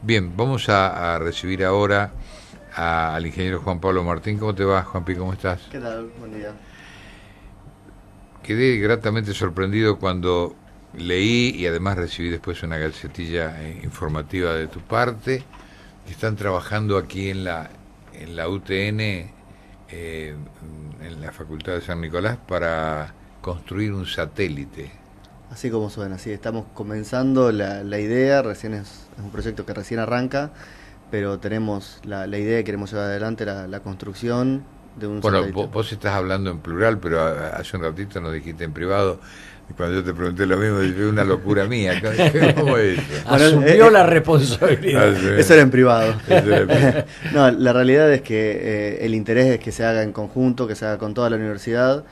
Bien, vamos a recibir ahora al ingeniero Juan Pablo Martín. ¿Cómo te va, Juanpi? ¿Cómo estás? ¿Qué tal? Buen día. Quedé gratamente sorprendido cuando leí y además recibí después una gacetilla informativa de tu parte. Están trabajando aquí en la UTN, en la Facultad de San Nicolás, para construir un satélite. Así como suena, sí, estamos comenzando la idea, recién es un proyecto que recién arranca, pero tenemos la idea y queremos llevar adelante la construcción de un Bueno, satélite. vos estás hablando en plural, pero hace un ratito nos dijiste en privado, y cuando yo te pregunté lo mismo, dije, una locura mía. ¿Cómo es eso? Bueno, Asumió la responsabilidad. Eso era en privado. Eso era- No, la realidad es que el interés es que se haga en conjunto, que se haga con toda la universidad,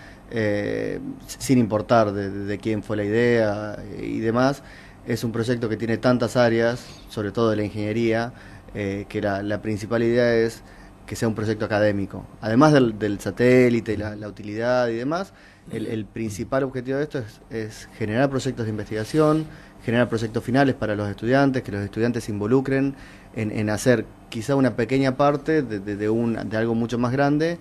sin importar de quién fue la idea y demás. Es un proyecto que tiene tantas áreas, sobre todo de la ingeniería, que la principal idea es que sea un proyecto académico. Además del satélite, la utilidad y demás, el principal objetivo de esto es generar proyectos de investigación, generar proyectos finales para los estudiantes, que los estudiantes se involucren en hacer quizá una pequeña parte de algo mucho más grande,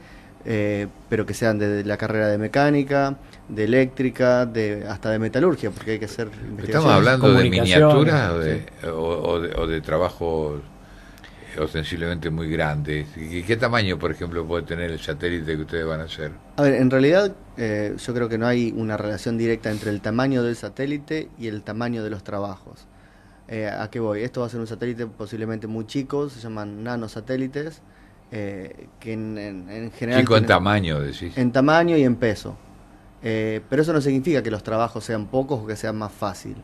pero que sean de la carrera de mecánica, de eléctrica, hasta de metalurgia, porque hay que hacer investigaciones. ¿Estamos hablando de miniaturas Sí. o de trabajos ostensiblemente muy grandes? ¿Y qué tamaño, por ejemplo, puede tener el satélite que ustedes van a hacer? A ver, en realidad yo creo que no hay una relación directa entre el tamaño del satélite y el tamaño de los trabajos. ¿A qué voy? Esto va a ser un satélite posiblemente muy chico, se llaman nanosatélites, que en general... Chico en tienen- tamaño, decís. En tamaño y en peso. Pero eso no significa que los trabajos sean pocos o que sean más fácil.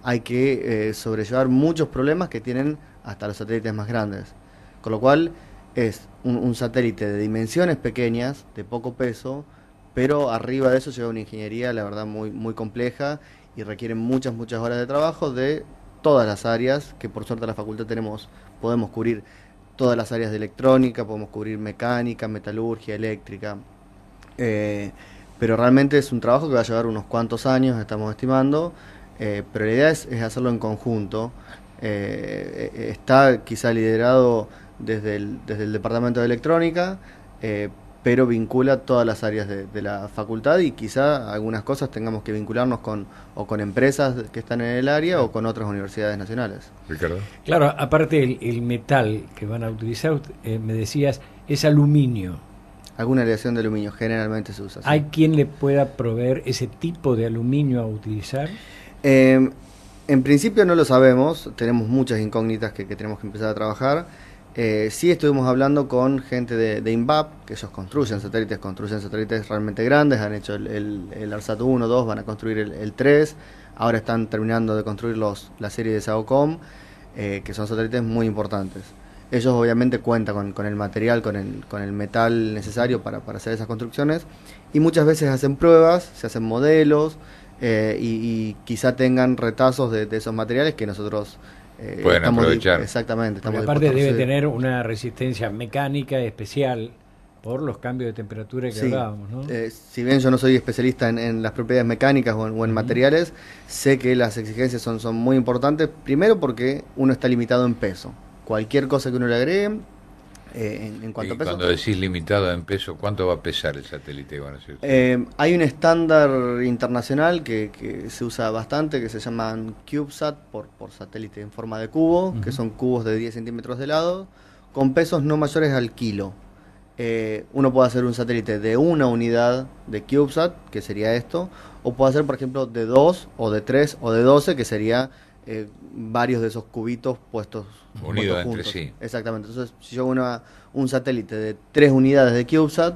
Hay que sobrellevar muchos problemas que tienen hasta los satélites más grandes. Con lo cual es un satélite de dimensiones pequeñas, de poco peso, pero arriba de eso lleva una ingeniería, la verdad, muy, muy compleja y requiere muchas, muchas horas de trabajo de todas las áreas, que por suerte en la facultad podemos cubrir todas las áreas de electrónica, podemos cubrir mecánica, metalurgia, eléctrica. Eh, pero realmente es un trabajo que va a llevar unos cuantos años, estamos estimando, pero la idea es hacerlo en conjunto. Está quizá liderado desde el Departamento de Electrónica, pero vincula todas las áreas de la facultad y quizá algunas cosas tengamos que vincularnos con empresas que están en el área o con otras universidades nacionales. Ricardo. Claro, aparte el metal que van a utilizar, me decías, es aluminio. Alguna aleación de aluminio generalmente se usa. Sí. ¿Hay quien le pueda proveer ese tipo de aluminio a utilizar? Eh, en principio no lo sabemos, tenemos muchas incógnitas que tenemos que empezar a trabajar. Sí estuvimos hablando con gente de INVAP, que ellos construyen satélites realmente grandes, han hecho el ARSAT 1, 2, van a construir el 3, ahora están terminando de construir la serie de SAOCOM, que son satélites muy importantes. Ellos obviamente cuentan con el material, con el metal necesario para hacer esas construcciones, y muchas veces hacen pruebas, se hacen modelos, y quizá tengan retazos de esos materiales que nosotros Pueden aprovechar. Exactamente. Porque Estamos aparte dispuestos a debe hacer. tener una resistencia mecánica especial por los cambios de temperatura que Sí, hablábamos, ¿no? si bien yo no soy especialista en las propiedades mecánicas o en materiales, sé que las exigencias son muy importantes, primero porque uno está limitado en peso. Cualquier cosa que uno le agregue, en cuanto Y a peso... cuando decís limitado en peso, ¿cuánto va a pesar el satélite que van a hacer? Hay un estándar internacional que se usa bastante, que se llaman CubeSat, por satélite en forma de cubo, que son cubos de 10 centímetros de lado, con pesos no mayores al kilo. Uno puede hacer un satélite de una unidad de CubeSat, que sería esto, o puede hacer, por ejemplo, de 2, o de 3, o de 12, que sería varios de esos cubitos puestos Unidos entre juntos. sí. Exactamente. Entonces, si yo hago un satélite de 3 unidades de CubeSat,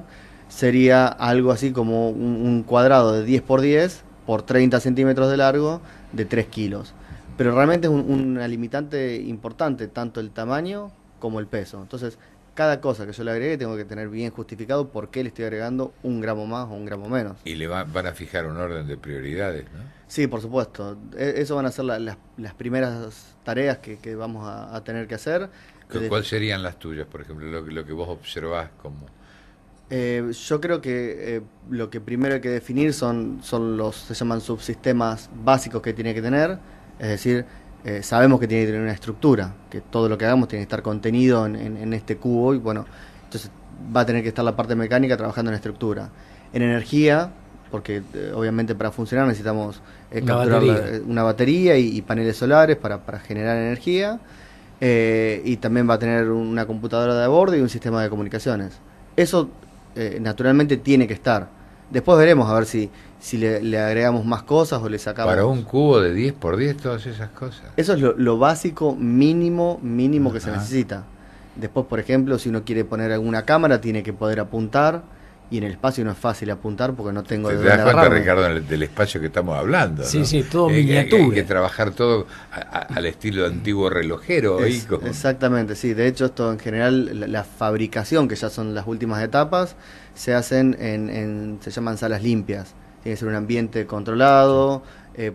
sería algo así como un cuadrado de 10 por 10 por 30 centímetros de largo de 3 kilos. Pero realmente es una limitante importante, tanto el tamaño como el peso. Entonces, cada cosa que yo le agregue tengo que tener bien justificado por qué le estoy agregando un gramo más o un gramo menos. Y van a fijar un orden de prioridades, ¿no? Sí, por supuesto. Eso van a ser las primeras tareas que vamos a tener que hacer. ¿Cuáles serían las tuyas, por ejemplo, lo que vos observás como... Yo creo que lo que primero hay que definir son se llaman subsistemas básicos que tiene que tener, es decir, sabemos que tiene que tener una estructura, que todo lo que hagamos tiene que estar contenido en este cubo, y bueno, entonces va a tener que estar la parte mecánica trabajando en estructura. En energía, porque obviamente para funcionar necesitamos capturar una batería y paneles solares para generar energía, y también va a tener una computadora de a bordo y un sistema de comunicaciones. Eso naturalmente tiene que estar. Después veremos a ver si le agregamos más cosas o le sacamos... Para un cubo de 10 por 10, todas esas cosas. Eso es lo básico mínimo que se necesita. Después, por ejemplo, si uno quiere poner alguna cámara, tiene que poder apuntar, y en el espacio no es fácil apuntar porque no tengo... ¿Te das cuenta, Ricardo, del espacio que estamos hablando? Sí, ¿no? sí, todo miniatura. Hay que trabajar todo al estilo de antiguo relojero. Exactamente, sí. De hecho, esto en general, la fabricación, que ya son las últimas etapas, se hacen se llaman salas limpias. Tiene que ser un ambiente controlado,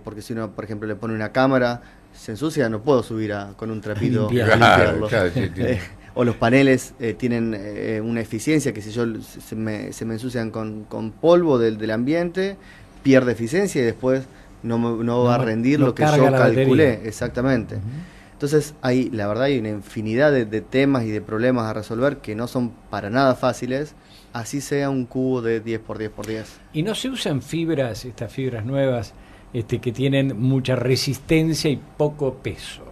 porque si uno, por ejemplo, le pone una cámara, se ensucia, no puedo subir con un trapito a limpiarlo. Claro, sí, o los paneles tienen una eficiencia que si yo se me ensucian con polvo del ambiente, pierde eficiencia y después no va a rendir lo que yo calculé. Exactamente. Entonces, la verdad hay una infinidad de temas y de problemas a resolver que no son para nada fáciles, así sea un cubo de 10 por 10 por 10. ¿Y no se usan fibras, estas fibras nuevas, que tienen mucha resistencia y poco peso?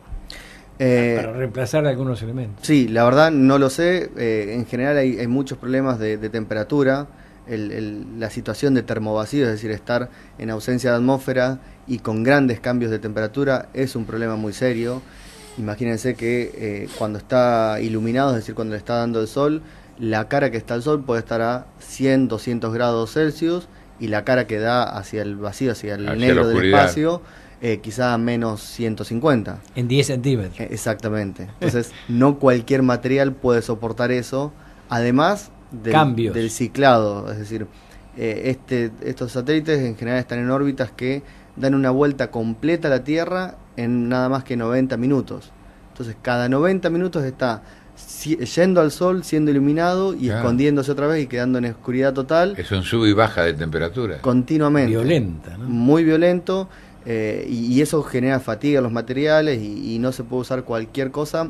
Para reemplazar algunos elementos. Sí, la verdad no lo sé. En general hay muchos problemas de temperatura. La situación de termovacío, es decir, estar en ausencia de atmósfera y con grandes cambios de temperatura, es un problema muy serio. Imagínense que cuando está iluminado, es decir, cuando le está dando el sol, la cara que está al sol puede estar a 100, 200 grados Celsius, y la cara que da hacia el vacío, hacia el negro del espacio, quizá a menos 150. En 10 centímetros. Exactamente. Entonces, no cualquier material puede soportar eso, además del ciclado. Es decir, estos satélites en general están en órbitas que dan una vuelta completa a la Tierra en nada más que 90 minutos. Entonces, cada 90 minutos está yendo al sol, siendo iluminado y escondiéndose otra vez y quedando en oscuridad total. Es un sub y baja de temperatura. Continuamente. Violenta, ¿no? Muy violento. Y eso genera fatiga en los materiales y no se puede usar cualquier cosa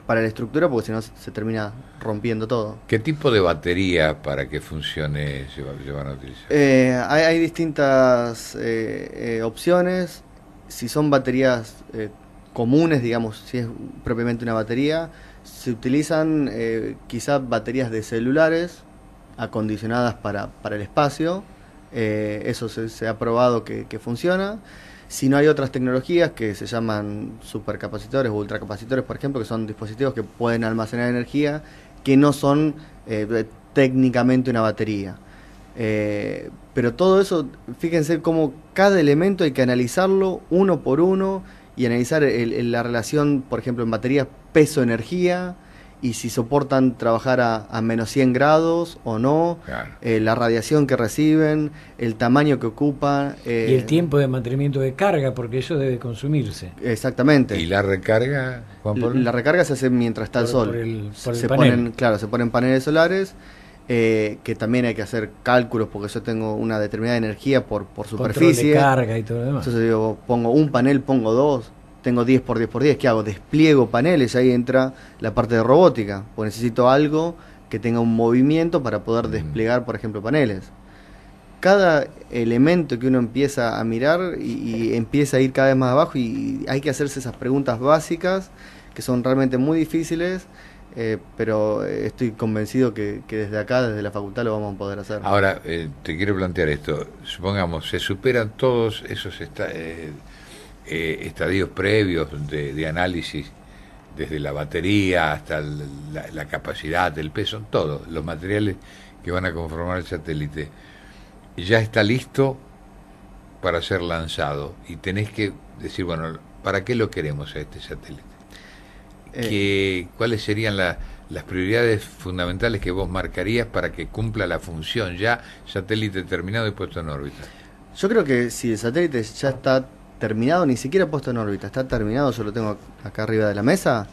para la estructura porque si no se termina rompiendo todo. ¿Qué tipo de batería para que funcione se van a utilizar? Hay distintas opciones. Si son baterías comunes, digamos, si es propiamente una batería, se utilizan quizás baterías de celulares acondicionadas para el espacio. Eso se ha probado que funciona. Si no, hay otras tecnologías que se llaman supercapacitores o ultracapacitores, por ejemplo, que son dispositivos que pueden almacenar energía, que no son técnicamente una batería. Pero todo eso, fíjense cómo cada elemento hay que analizarlo uno por uno y analizar la relación, por ejemplo, en baterías peso-energía, y si soportan trabajar a menos 100 grados o no, claro. La radiación que reciben, el tamaño que ocupan. Y el tiempo de mantenimiento de carga, porque eso debe consumirse. Exactamente. ¿Y la recarga, Juan Pablo? La recarga se hace mientras está el sol. Se ponen paneles solares, que también hay que hacer cálculos, porque yo tengo una determinada energía por superficie. Control de carga y todo lo demás. Entonces digo, pongo un panel, pongo dos. Tengo 10 por 10 por 10, ¿qué hago? Despliego paneles, ahí entra la parte de robótica, porque necesito algo que tenga un movimiento para poder desplegar, por ejemplo, paneles. Cada elemento que uno empieza a mirar y empieza a ir cada vez más abajo, y hay que hacerse esas preguntas básicas, que son realmente muy difíciles, pero estoy convencido que desde acá, desde la facultad, lo vamos a poder hacer. Ahora, te quiero plantear esto. Supongamos, se superan todos esos estadios previos de análisis, desde la batería hasta la capacidad, el peso, todo, los materiales que van a conformar el satélite, ya está listo para ser lanzado, y tenés que decir, bueno, ¿para qué lo queremos a este satélite? ¿Cuáles serían las prioridades fundamentales que vos marcarías para que cumpla la función, ya satélite terminado y puesto en órbita? Yo creo que si el satélite ya está terminado, ni siquiera puesto en órbita, está terminado, yo lo tengo acá arriba de la mesa,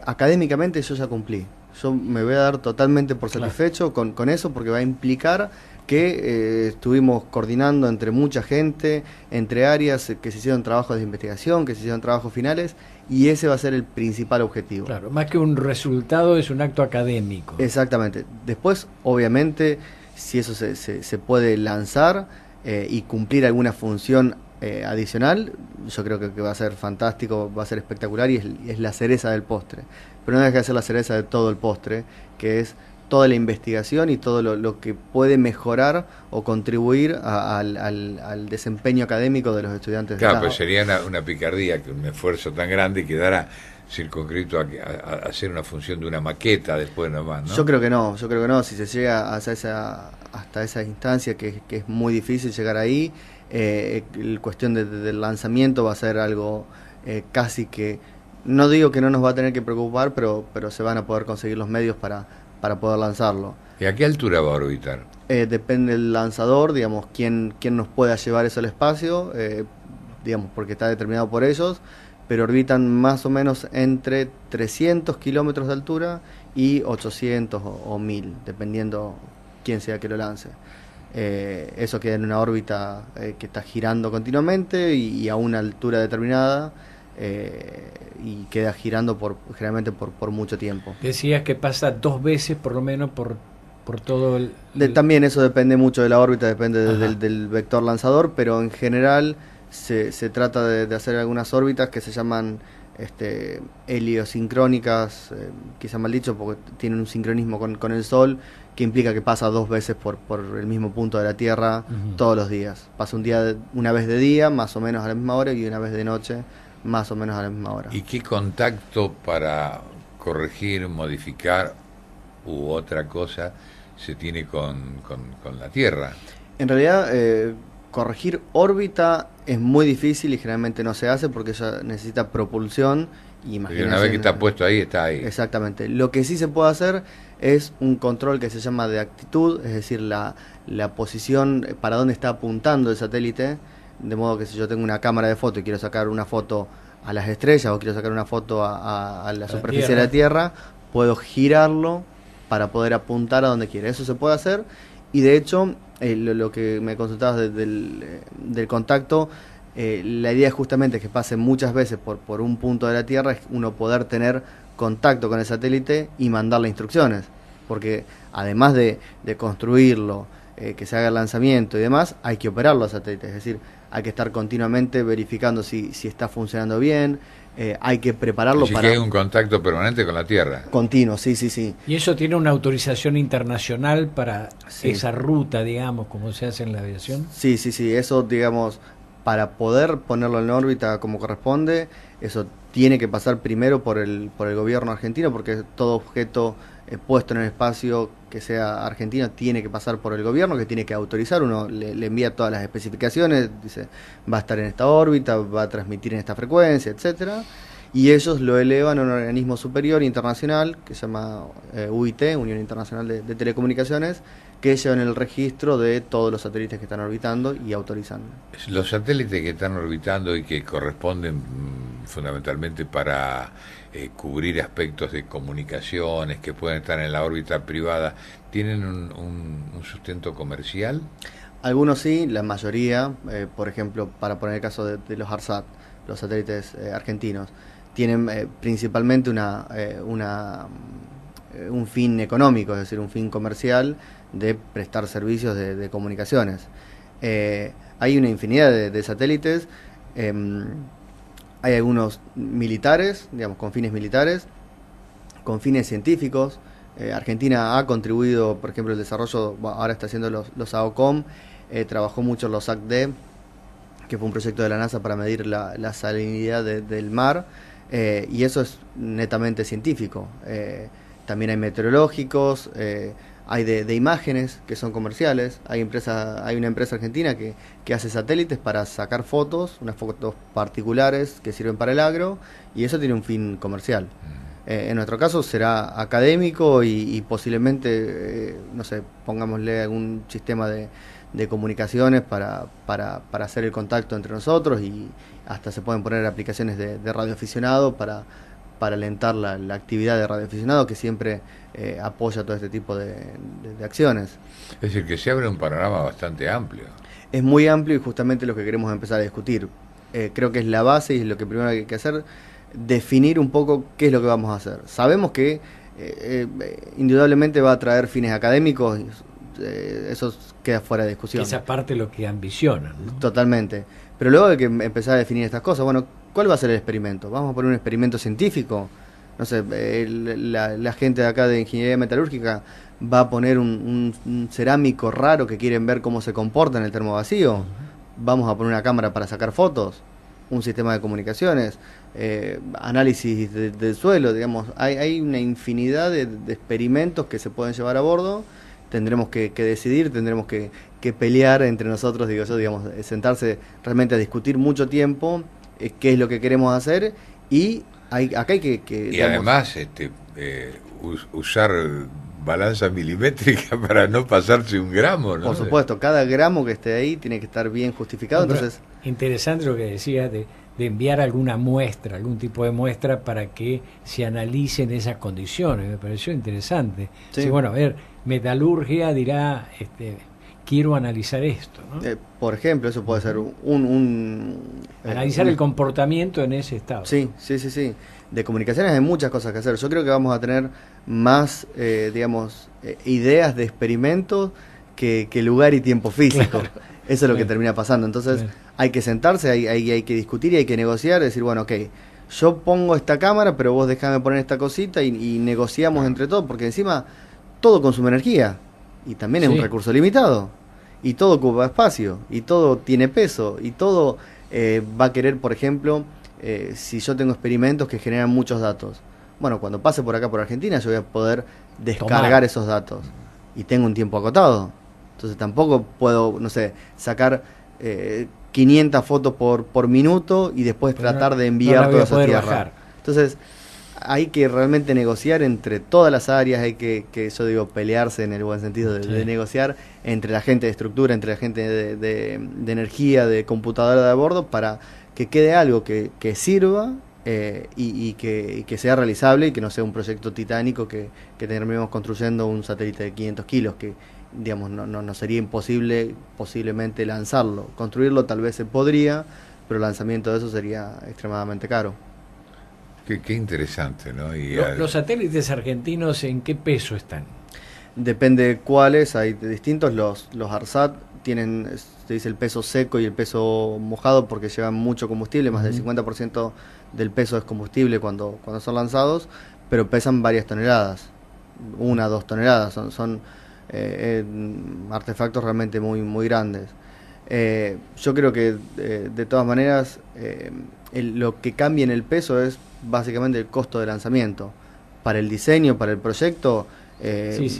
académicamente yo ya cumplí. Yo me voy a dar totalmente por satisfecho con eso, porque va a implicar que estuvimos coordinando entre mucha gente, entre áreas, que se hicieron trabajos de investigación, que se hicieron trabajos finales, y ese va a ser el principal objetivo. Claro, más que un resultado, es un acto académico. Exactamente. Después, obviamente, si eso se puede lanzar y cumplir alguna función adicional, yo creo que va a ser fantástico, va a ser espectacular, y es la cereza del postre. Pero no deja de ser la cereza de todo el postre, que es toda la investigación y todo lo que puede mejorar o contribuir al desempeño académico de los estudiantes. Claro, pues sería una picardía que un esfuerzo tan grande quedara circunscrito a hacer una función de una maqueta después nomás, ¿no? Yo creo que no, si se llega hasta esa instancia, que es muy difícil llegar ahí, la cuestión del lanzamiento va a ser algo casi que, no digo que no nos va a tener que preocupar, pero se van a poder conseguir los medios para poder lanzarlo. ¿Y a qué altura va a orbitar? Depende del lanzador, digamos, quién nos pueda llevar eso al espacio, digamos, porque está determinado por ellos, pero orbitan más o menos entre 300 kilómetros de altura y 800 o 1000, dependiendo quién sea que lo lance. Eso queda en una órbita que está girando continuamente y a una altura determinada, y queda girando generalmente por mucho tiempo. Decías que pasa 2 veces por lo menos por todo el... También eso depende mucho de la órbita, depende del vector lanzador, pero en general se trata de hacer algunas órbitas que se llaman heliosincrónicas, quizá mal dicho, porque tienen un sincronismo con el Sol, que implica que pasa 2 veces por el mismo punto de la Tierra todos los días. Pasa una vez de día, más o menos a la misma hora, y una vez de noche, más o menos a la misma hora. ¿Y qué contacto para corregir, modificar u otra cosa se tiene con la Tierra? En realidad, corregir órbita es muy difícil y generalmente no se hace porque ella necesita propulsión. Y una vez que está puesto ahí, está ahí. Exactamente. Lo que sí se puede hacer es un control que se llama de actitud, es decir, la posición, para dónde está apuntando el satélite, de modo que si yo tengo una cámara de foto y quiero sacar una foto a las estrellas o quiero sacar una foto a la superficie de la Tierra, puedo girarlo para poder apuntar a donde quiera. Eso se puede hacer, y de hecho, lo que me consultabas del contacto, la idea es justamente que pase muchas veces por un punto de la Tierra, es uno poder tener contacto con el satélite y mandarle instrucciones, porque además de construirlo, que se haga el lanzamiento y demás, hay que operar los satélites, es decir, hay que estar continuamente verificando si está funcionando bien, hay que prepararlo para... que hay un contacto permanente con la Tierra. Continuo, sí. ¿Y eso tiene una autorización internacional para esa ruta, digamos, como se hace en la aviación? Sí, eso, digamos, para poder ponerlo en órbita como corresponde, eso tiene que pasar primero por el gobierno argentino, porque todo objeto puesto en el espacio que sea argentino tiene que pasar por el gobierno, que tiene que autorizar. Uno le envía todas las especificaciones, dice va a estar en esta órbita, va a transmitir en esta frecuencia, etcétera, y ellos lo elevan a un organismo superior internacional que se llama UIT, Unión Internacional de Telecomunicaciones, que llevan el registro de todos los satélites que están orbitando y autorizan. Los satélites que están orbitando y que corresponden fundamentalmente para cubrir aspectos de comunicaciones que pueden estar en la órbita privada, ¿tienen un sustento comercial? Algunos sí, la mayoría, por ejemplo, para poner el caso de los ARSAT, los satélites argentinos, tienen principalmente un fin económico, es decir, un fin comercial de prestar servicios de comunicaciones. Hay una infinidad de satélites, hay algunos militares, digamos, con fines militares, con fines científicos. Argentina ha contribuido, por ejemplo, el desarrollo, ahora está haciendo los AOCOM, trabajó mucho en los ACD, que fue un proyecto de la NASA para medir la salinidad del mar, y eso es netamente científico. También hay meteorológicos, hay de imágenes que son comerciales. Hay una empresa argentina que hace satélites para sacar fotos, unas fotos particulares que sirven para el agro, y eso tiene un fin comercial. En nuestro caso será académico y posiblemente, no sé, pongámosle algún sistema de comunicaciones para hacer el contacto entre nosotros, y hasta se pueden poner aplicaciones de radioaficionado para para alentar la actividad de radioaficionados, que siempre apoya todo este tipo de acciones. Es decir, que se abre un panorama bastante amplio. Es muy amplio y justamente lo que queremos empezar a discutir. Creo que es la base y es lo que primero hay que hacer, definir un poco qué es lo que vamos a hacer. Sabemos que indudablemente va a traer fines académicos, eso queda fuera de discusión. Esa parte es lo que ambicionan, ¿no? Totalmente. Pero luego hay que empezar a definir estas cosas. Bueno, ¿cuál va a ser el experimento? ¿Vamos a poner un experimento científico? No sé, la gente de acá de ingeniería metalúrgica va a poner un cerámico raro que quieren ver cómo se comporta en el termo vacío. Vamos a poner una cámara para sacar fotos, un sistema de comunicaciones, análisis del suelo, digamos. Hay una infinidad de experimentos que se pueden llevar a bordo. Tendremos que decidir, tendremos que pelear entre nosotros, digamos, sentarse realmente a discutir mucho tiempo qué es lo que queremos hacer y acá hay que y digamos, además usar balanza milimétrica para no pasarse un gramo, ¿no? Por supuesto, cada gramo que esté ahí tiene que estar bien justificado. Entonces, interesante lo que decías de enviar alguna muestra, algún tipo de muestra para que se analicen esas condiciones. Me pareció interesante. Sí. Sí, bueno, a ver, metalurgia dirá, quiero analizar esto, ¿no? Por ejemplo, eso puede ser analizar el comportamiento en ese estado. Sí. De comunicaciones hay muchas cosas que hacer. Yo creo que vamos a tener más, ideas de experimentos que lugar y tiempo físico. Claro. Eso es lo que termina pasando. Entonces, hay que sentarse, hay que discutir y hay que negociar, decir, bueno, ok, yo pongo esta cámara, pero vos dejame poner esta cosita y negociamos entre todos, porque encima todo consume energía y también es un recurso limitado y todo ocupa espacio y todo tiene peso y todo va a querer, por ejemplo, si yo tengo experimentos que generan muchos datos, bueno, cuando pase por acá por Argentina yo voy a poder descargar esos datos y tengo un tiempo acotado, entonces tampoco puedo, no sé, sacar 500 fotos por minuto y después tratar de enviar toda esa tierra. Bajar. Entonces hay que realmente negociar entre todas las áreas, hay que yo digo, pelearse en el buen sentido de negociar entre la gente de estructura, entre la gente de energía, de computadora de a bordo, para que quede algo que sirva y que sea realizable y que no sea un proyecto titánico que terminemos construyendo un satélite de 500 kilos, que digamos no sería imposible posiblemente lanzarlo. Construirlo tal vez se podría, pero el lanzamiento de eso sería extremadamente caro. Qué interesante, ¿no? Y los satélites argentinos, ¿en qué peso están? Depende cuáles, hay distintos. Los ARSAT tienen, se dice, el peso seco y el peso mojado porque llevan mucho combustible, más del 50% del peso es combustible cuando son lanzados, pero pesan varias toneladas, 1 o 2 toneladas, son artefactos realmente muy grandes. Yo creo que de todas maneras lo que cambia en el peso es básicamente el costo de lanzamiento. Para el diseño, para el proyecto es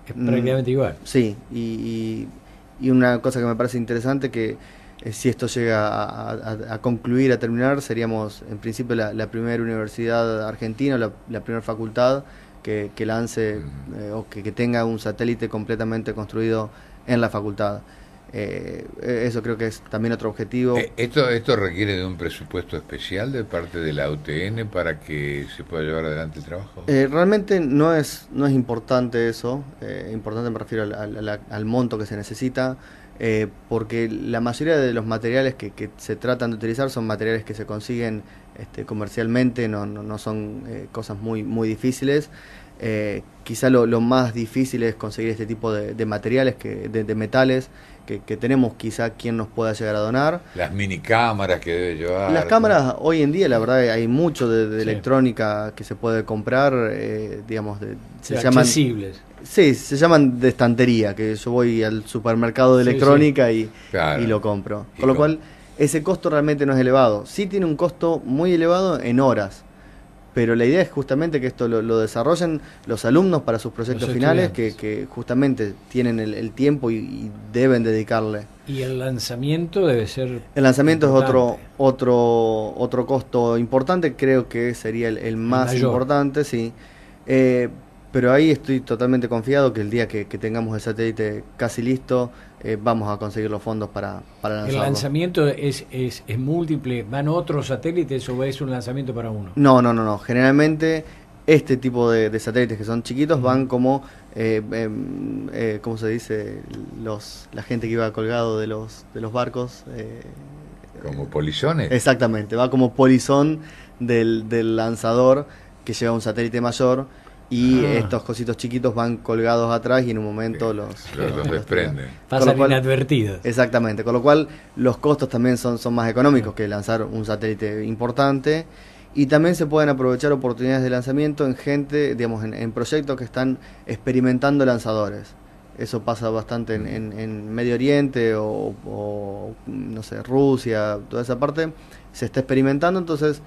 prácticamente igual. Sí, y una cosa que me parece interesante, que si esto llega a concluir, a terminar, seríamos en principio la primera universidad argentina, la primera facultad que lance o que tenga un satélite completamente construido en la facultad. Eso creo que es también otro objetivo. ¿Esto requiere de un presupuesto especial de parte de la UTN para que se pueda llevar adelante el trabajo? Realmente no es importante eso. Importante me refiero al monto que se necesita, porque la mayoría de los materiales que se tratan de utilizar son materiales que se consiguen comercialmente, no son cosas muy difíciles. Quizá lo más difícil es conseguir este tipo de materiales, de metales que tenemos, quizá quien nos pueda llegar a donar. Las mini cámaras que debe llevar. Las cámaras, hoy en día, la verdad, hay mucho de electrónica que se puede comprar, digamos, se llaman accesibles. Sí, se llaman de estantería, que yo voy al supermercado de electrónica y lo compro. Con lo cual, ese costo realmente no es elevado. Sí tiene un costo muy elevado en horas, pero la idea es justamente que esto lo desarrollen los alumnos para sus proyectos finales, que justamente tienen el tiempo y deben dedicarle. Y el lanzamiento debe ser... El lanzamiento importante. Es otro costo importante, creo que sería el más importante, sí. Pero ahí estoy totalmente confiado que el día que tengamos el satélite casi listo, vamos a conseguir los fondos para lanzarlo. ¿El lanzamiento es múltiple? ¿Van otros satélites o es un lanzamiento para uno? No. Generalmente este tipo de satélites que son chiquitos van como, ¿cómo se dice? La gente que iba colgado de los barcos. ¿Como polizones? Exactamente, va como polizón del lanzador que lleva un satélite mayor. Y estos cositos chiquitos van colgados atrás y en un momento los desprenden. Pasan inadvertidos. Exactamente, con lo cual los costos también son más económicos que lanzar un satélite importante. Y también se pueden aprovechar oportunidades de lanzamiento en gente, digamos, en proyectos que están experimentando lanzadores. Eso pasa bastante en Medio Oriente o no sé, Rusia, toda esa parte. Se está experimentando, entonces,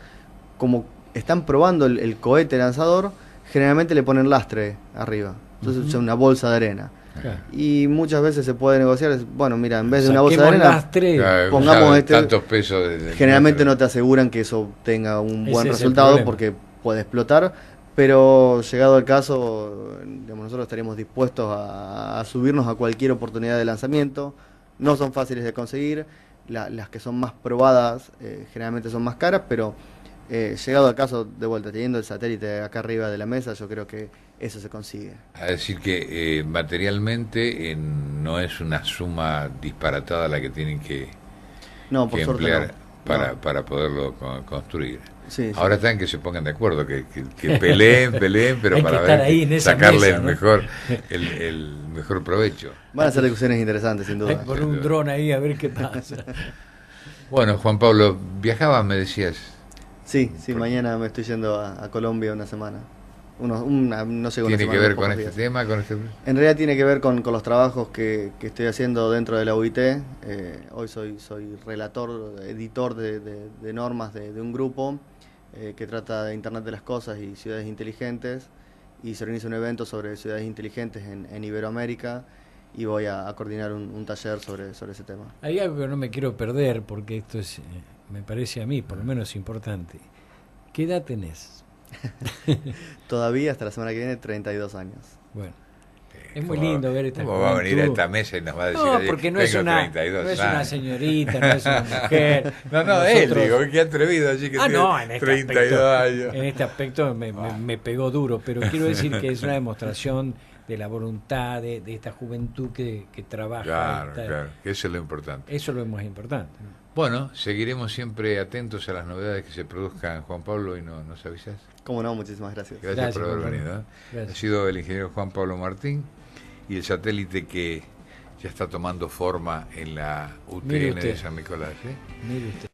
como están probando el cohete lanzador, generalmente le ponen lastre arriba, entonces es una bolsa de arena. Y muchas veces se puede negociar, bueno, mira, en vez de una bolsa de arena, lastre, pongamos tantos pesos. Generalmente no te aseguran que eso tenga un buen resultado porque puede explotar, pero llegado el caso, digamos, nosotros estaríamos dispuestos a subirnos a cualquier oportunidad de lanzamiento. No son fáciles de conseguir, las que son más probadas generalmente son más caras, pero llegado al caso, de vuelta, teniendo el satélite acá arriba de la mesa, yo creo que eso se consigue. A decir que materialmente no es una suma disparatada la que tienen que emplear para poderlo construir. Sí, ahora están que se pongan de acuerdo, que peleen, pero para ver sacarle mesa, el mejor provecho. Van a ser discusiones interesantes, sin duda. Por un dron ahí a ver qué pasa. Bueno, Juan Pablo, viajabas, me decías. Sí, mañana me estoy yendo a Colombia una semana. No sé, ¿Tiene que ver con este tema? En realidad tiene que ver con los trabajos que estoy haciendo dentro de la UIT. Hoy soy relator, editor de normas de un grupo que trata de Internet de las Cosas y ciudades inteligentes. Y se organiza un evento sobre ciudades inteligentes en Iberoamérica. Y voy a coordinar un taller sobre ese tema. Hay algo que no me quiero perder, porque esto es, me parece a mí, por lo menos importante. ¿Qué edad tenés? Todavía, hasta la semana que viene, 32 años. Bueno, es muy lindo ver esta ¿Cómo va a venir a esta mesa y nos va a decir? No, porque no es una señorita, no es una mujer. Él, digo, qué atrevido, así que tiene en este 32 años. En este aspecto me pegó duro, pero quiero decir que es una demostración de la voluntad de esta juventud que trabaja. Claro, que eso es lo importante. Eso es lo más importante. Bueno, seguiremos siempre atentos a las novedades que se produzcan, Juan Pablo, y nos avisas. Cómo no, muchísimas gracias. Gracias por haber venido. Ha sido el ingeniero Juan Pablo Martín y el satélite que ya está tomando forma en la UTN de San Nicolás. Mire usted.